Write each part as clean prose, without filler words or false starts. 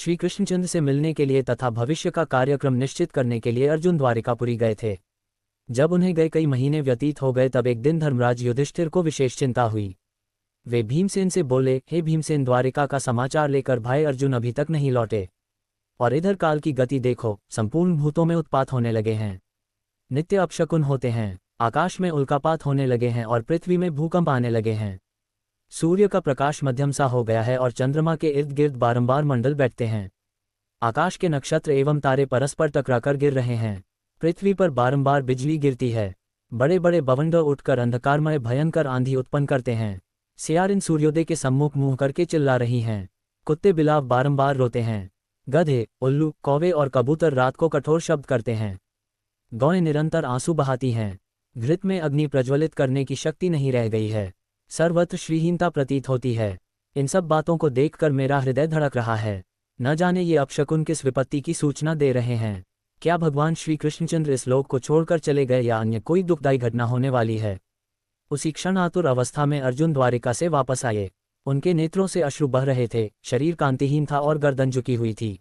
श्री कृष्णचंद्र से मिलने के लिए तथा भविष्य का कार्यक्रम निश्चित करने के लिए अर्जुन द्वारिकापुरी गए थे। जब उन्हें गए कई महीने व्यतीत हो गए तब एक दिन धर्मराज युधिष्ठिर को विशेष चिंता हुई। वे भीमसेन से बोले, हे भीमसेन, द्वारिका का समाचार लेकर भाई अर्जुन अभी तक नहीं लौटे, और इधर काल की गति देखो, संपूर्ण भूतों में उत्पात होने लगे हैं, नित्य अपशकुन होते हैं, आकाश में उल्कापात होने लगे हैं और पृथ्वी में भूकंप आने लगे हैं। सूर्य का प्रकाश मध्यम सा हो गया है और चंद्रमा के इर्द गिर्द बारंबार मंडल बैठते हैं। आकाश के नक्षत्र एवं तारे परस्पर टकराकर गिर रहे हैं। पृथ्वी पर बारंबार बिजली गिरती है। बड़े बड़े बवंडर उठकर अंधकारमय भयंकर आंधी उत्पन्न करते हैं। सियारिन सूर्योदय के सम्मुख मुंह करके चिल्ला रही हैं। कुत्ते बिलाव बारंबार रोते हैं। गधे, उल्लू, कौवे और कबूतर रात को कठोर शब्द करते हैं। गौएं निरंतर आंसू बहाती हैं। घृत में अग्नि प्रज्वलित करने की शक्ति नहीं रह गई है। सर्वत्र श्रीहीनता प्रतीत होती है। इन सब बातों को देखकर मेरा हृदय धड़क रहा है। न जाने ये अपशकुन किस विपत्ति की सूचना दे रहे हैं। क्या भगवान श्री कृष्णचंद्र इस लोक को छोड़कर चले गए या अन्य कोई दुखदायी घटना होने वाली है। उसी क्षण आतुर अवस्था में अर्जुन द्वारिका से वापस आए। उनके नेत्रों से अश्रु बह रहे थे, शरीर कांतिहीन था और गर्दन झुकी हुई थी।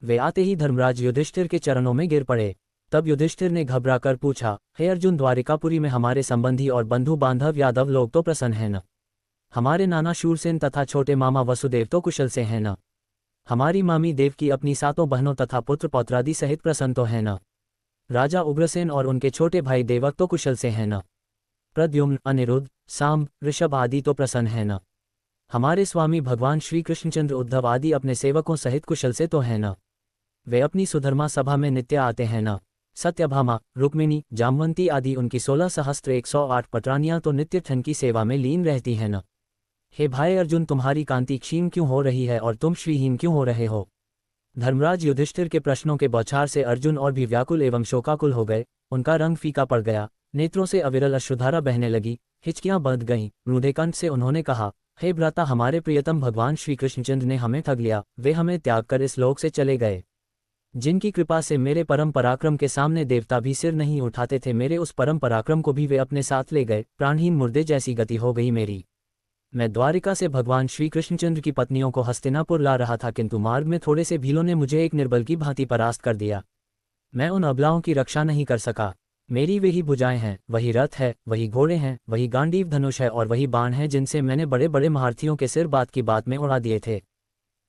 वे आते ही धर्मराज युधिष्ठिर के चरणों में गिर पड़े। तब युधिष्ठिर ने घबराकर पूछा, हे अर्जुन, द्वारिकापुरी में हमारे संबंधी और बंधु बांधव यादव लोग तो प्रसन्न हैं न? हमारे नाना शूरसेन तथा छोटे मामा वसुदेव तो कुशल से हैं न? हमारी मामी देवकी अपनी 7 बहनों तथा पुत्र पौत्रादि सहित प्रसन्न तो हैं न? राजा उग्रसेन और उनके छोटे भाई देवक तो कुशल से हैं न? प्रद्युम्न, अनिरुद्ध, सांब, ऋषभ आदि तो प्रसन्न हैं न? हमारे स्वामी भगवान श्री कृष्णचंद्र, उद्धव आदि अपने सेवकों सहित कुशल से तो हैं न? वे अपनी सुधर्मा सभा में नित्य आते हैं न? सत्यभामा, रुक्मिणी, जामवंती आदि उनकी 16,108 पटरानियां तो नित्य ठन की सेवा में लीन रहती हैं न? हे भाई अर्जुन, तुम्हारी कांति क्षीण क्यों हो रही है और तुम श्रीहीन क्यों हो रहे हो? धर्मराज युधिष्ठिर के प्रश्नों के बौछार से अर्जुन और भी व्याकुल एवं शोकाकुल हो गए। उनका रंग फीका पड़ गया, नेत्रों से अविरल अश्रुधारा बहने लगी, हिचकियां बंध गईं। रूधे कंठ से उन्होंने कहा, हे भ्राता, हमारे प्रियतम भगवान श्री कृष्णचंद्र ने हमें ठग लिया। वे हमें त्याग कर इस लोक से चले गए। जिनकी कृपा से मेरे परम पराक्रम के सामने देवता भी सिर नहीं उठाते थे, मेरे उस परम पराक्रम को भी वे अपने साथ ले गए। प्राणहीन मुर्दे जैसी गति हो गई मेरी। मैं द्वारिका से भगवान श्री कृष्णचंद्र की पत्नियों को हस्तिनापुर ला रहा था, किंतु मार्ग में थोड़े से भीलों ने मुझे एक निर्बल की भांति परास्त कर दिया। मैं उन अबलाओं की रक्षा नहीं कर सका। मेरी वही भुजाएं हैं, वही रथ है, वही घोड़े हैं, वही गांडीव धनुष है और वही बाण है जिनसे मैंने बड़े बड़े महारथियों के सिर बात की बात में उड़ा दिए थे।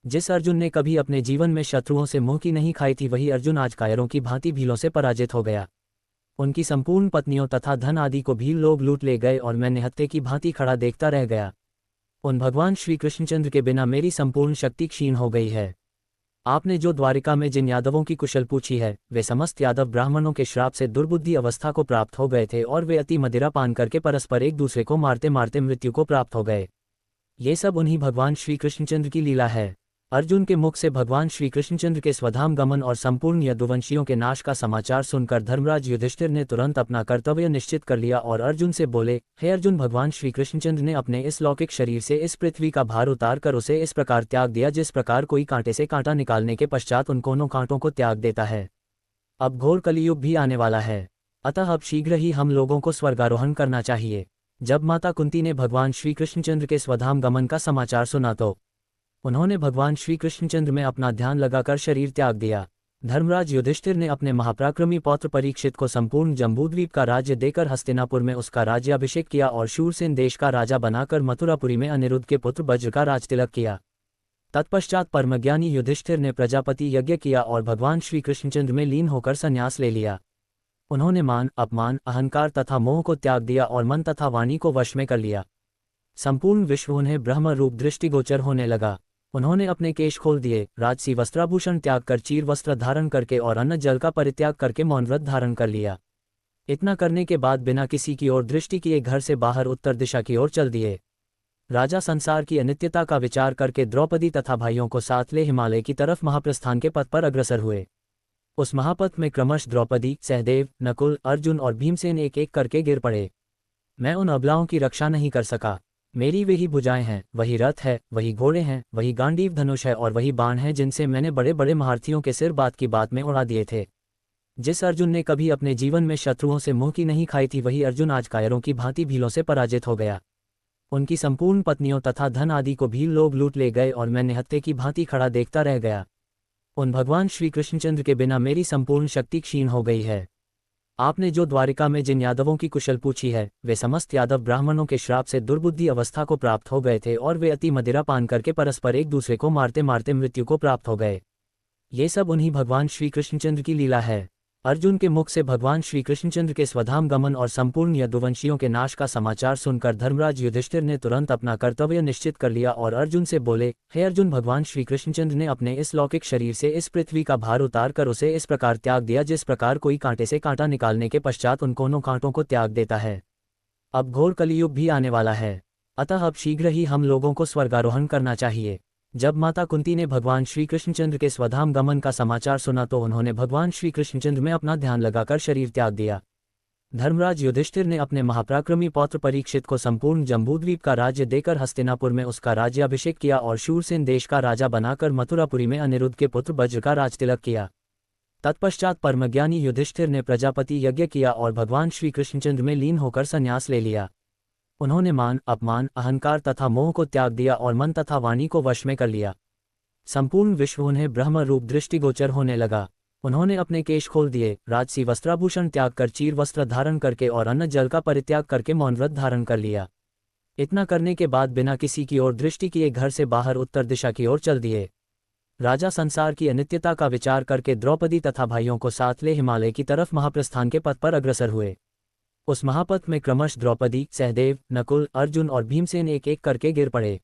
जिस अर्जुन ने कभी अपने जीवन में शत्रुओं से मुंह की नहीं खाई थी, वही अर्जुन आज कायरों की भांति भीलों से पराजित हो गया। उनकी संपूर्ण पत्नियों तथा धन आदि को भील लोग लूट ले गए और मैं निहत्थे की भांति खड़ा देखता रह गया। उन भगवान श्री कृष्णचंद्र के बिना मेरी संपूर्ण शक्ति क्षीण हो गई है। आपने जो द्वारिका में जिन यादवों की कुशल पूछी है, वे समस्त यादव ब्राह्मणों के श्राप से दुर्बुद्धि अवस्था को प्राप्त हो गए थे और वे अति मदिरा पान करके परस्पर एक दूसरे को मारते मारते मृत्यु को प्राप्त हो गए। ये सब उन्हीं भगवान श्री कृष्णचंद्र की लीला है। अर्जुन के मुख से भगवान श्री कृष्णचंद्र के स्वधाम गमन और संपूर्ण यदुवंशियों के नाश का समाचार सुनकर धर्मराज युधिष्ठिर ने तुरंत अपना कर्तव्य निश्चित कर लिया और अर्जुन से बोले, हे अर्जुन, भगवान श्री कृष्णचंद्र ने अपने इस लौकिक शरीर से इस पृथ्वी का भार उतार कर उसे इस प्रकार त्याग दिया जिस प्रकार कोई कांटे से कांटा निकालने के पश्चात उन कोनों कांटों को त्याग देता है। अब घोर कलियुग भी आने वाला है, अतः अब शीघ्र ही हम लोगों को स्वर्गारोहण करना चाहिए। जब माता कुंती ने भगवान श्री कृष्णचंद्र के स्वधाम गमन का समाचार सुना तो उन्होंने भगवान श्री कृष्णचंद्र में अपना ध्यान लगाकर शरीर त्याग दिया। धर्मराज युधिष्ठिर ने अपने महापराक्रमी पौत्र परीक्षित को संपूर्ण जम्बूद्वीप का राज्य देकर हस्तिनापुर में उसका राज्याभिषेक किया और शूरसेन देश का राजा बनाकर मथुरापुरी में अनिरुद्ध के पुत्र वज्र का राजतिलक किया। तत्पश्चात परमज्ञानी युधिष्ठिर ने प्रजापति यज्ञ किया और भगवान श्री कृष्णचंद्र में लीन होकर संन्यास ले लिया। उन्होंने मान, अपमान, अहंकार तथा मोह को त्याग दिया और मन तथा वाणी को वश में कर लिया। संपूर्ण विश्व उन्हें ब्रह्म रूप दृष्टिगोचर होने लगा। उन्होंने अपने केश खोल दिए, राजसी वस्त्राभूषण त्याग कर चीर वस्त्र धारण करके और अन्न जल का परित्याग करके मौन व्रत धारण कर लिया। इतना करने के बाद बिना किसी की ओर दृष्टि किए घर से बाहर उत्तर दिशा की ओर चल दिए। राजा संसार की अनित्यता का विचार करके द्रौपदी तथा भाइयों को साथ ले हिमालय की तरफ महाप्रस्थान के पथ पर अग्रसर हुए। उस महापथ में क्रमश द्रौपदी, सहदेव, नकुल, अर्जुन और भीमसेन एक एक करके गिर पड़े। मैं उन अबलाओं की रक्षा नहीं कर सका। मेरी वही भुजाएं हैं, वही रथ है, वही घोड़े हैं, वही गांडीव धनुष है और वही बाण है जिनसे मैंने बड़े बड़े महारथियों के सिर बात की बात में उड़ा दिए थे। जिस अर्जुन ने कभी अपने जीवन में शत्रुओं से मुंह की नहीं खाई थी, वही अर्जुन आज कायरों की भांति भीलों से पराजित हो गया। उनकी संपूर्ण पत्नियों तथा धन आदि को भील लोग लूट ले गए और मैं निहत्थे की भांति खड़ा देखता रह गया। उन भगवान श्री कृष्णचंद्र के बिना मेरी संपूर्ण शक्ति क्षीण हो गई है। आपने जो द्वारिका में जिन यादवों की कुशल पूछी है, वे समस्त यादव ब्राह्मणों के श्राप से दुर्बुद्धि अवस्था को प्राप्त हो गए थे और वे अति मदिरा पान करके परस्पर एक दूसरे को मारते मारते मृत्यु को प्राप्त हो गए। ये सब उन्हीं भगवान श्री कृष्णचंद्र की लीला है। अर्जुन के मुख से भगवान श्री कृष्णचंद्र के स्वधाम गमन और संपूर्ण यदुवंशियों के नाश का समाचार सुनकर धर्मराज युधिष्ठिर ने तुरंत अपना कर्तव्य निश्चित कर लिया और अर्जुन से बोले, हे अर्जुन, भगवान श्री कृष्णचंद्र ने अपने इस लौकिक शरीर से इस पृथ्वी का भार उतार कर उसे इस प्रकार त्याग दिया जिस प्रकार कोई कांटे से कांटा निकालने के पश्चात उन कोनों कांटों को त्याग देता है। अब घोर कलियुग भी आने वाला है, अतः अब शीघ्र ही हम लोगों को स्वर्गारोहण करना चाहिए। जब माता कुंती ने भगवान श्री कृष्णचंद्र के स्वधाम गमन का समाचार सुना तो उन्होंने भगवान श्री कृष्णचंद्र में अपना ध्यान लगाकर शरीर त्याग दिया। धर्मराज युधिष्ठिर ने अपने महापराक्रमी पौत्र परीक्षित को संपूर्ण जम्बूद्वीप का राज्य देकर हस्तिनापुर में उसका राज्याभिषेक किया और शूरसेन देश का राजा बनाकर मथुरापुरी में अनिरुद्ध के पुत्र वज्र का राजतिलक किया। तत्पश्चात परमज्ञानी युधिष्ठिर ने प्रजापति यज्ञ किया और भगवान श्री कृष्णचंद्र में लीन होकर संन्यास ले लिया। उन्होंने मान, अपमान, अहंकार तथा मोह को त्याग दिया और मन तथा वाणी को वश में कर लिया। संपूर्ण विश्व उन्हें ब्रह्म रूप दृष्टिगोचर होने लगा। उन्होंने अपने केश खोल दिए, राजसी वस्त्राभूषण त्याग कर चीर वस्त्र धारण करके और अन्न जल का परित्याग करके मौन व्रत धारण कर लिया। इतना करने के बाद बिना किसी की ओर दृष्टि किए घर से बाहर उत्तर दिशा की ओर चल दिए। राजा संसार की अनित्यता का विचार करके द्रौपदी तथा भाइयों को साथ ले हिमालय की तरफ महाप्रस्थान के पथ पर अग्रसर हुए। उस महापथ में क्रमश द्रौपदी, सहदेव, नकुल, अर्जुन और भीमसेन एक एक करके गिर पड़े।